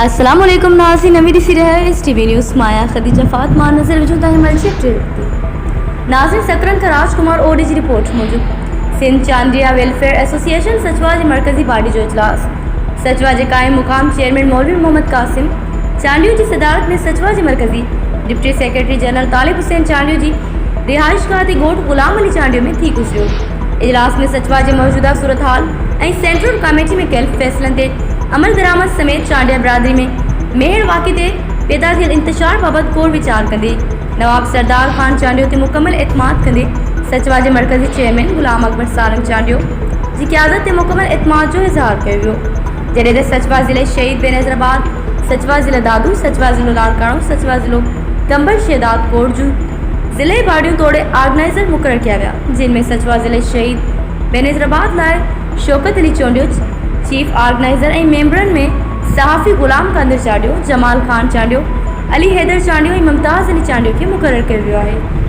अस्सलाम वालेकुम नाज़रीन, नवी सी रहे एस टी वी न्यूज़ माया खदीजा फातिमा नजर वजूद नाज़रीन सकरन का राजकुमार ओडी जी रिपोर्ट मूजिब सिंध चांदिया वेलफेयर एसोसिएशन सचवा जी मरकजी बॉडी जो इजलास सचवा जे कायम मुकाम चेयरमैन मौलवी मोहम्मद कासिम चांडियो की सदारत में सचवा जी मरकजी डिप्टी सेक्रेटरी जनरल तालिब हुसैन चांडियो जी रिहाइश गाह गुोट गुलाम अली चांडियो में थी गुजरियो। इजलास में सचवा जे मौजूदा सूरत हाल ऐं सेंट्रल कमेटी में कयल फैसलन ते अमल दरामद समेत चांडिया बिरादरी में मेहर वाक़े ते पैदा थियल इंतशार बाबत गोर विचार कंदे नवाब सरदार खान चांडियो ते मुकम्मल एतमाद कंदे सचवा जे मरकजी चेयरमैन गुलाम अकबर सारंग चांडियो जी क़यादत ते मुकम्मल एतमाद जो इज़हार कयो वियो। जॾहिं त सचवा ज़िले शहीद बेनज़ीराबाद, सचवा ज़िला दादू, सचवा ज़िलो लाड़काणो, सचवा ज़िलो कंबर शेदात कोट जूं ज़िले बाडियों तोड़े ऑर्गेनाइज़र मुक़रर किया विया, जिनमें सचवा ज़िले शहीद बेनज़ीराबाद लाइ शौकत अली चांडियो चीफ ऑर्गेनाइज़र ऐं मेंबरनि में सहाफ़ी गुलाम कादिर चांडियो, जमाल खान चांडियो, अली हैदर चांडियो ऐं मुमताज़ अली चांडियो खे मुक़रर कयो वियो आहे।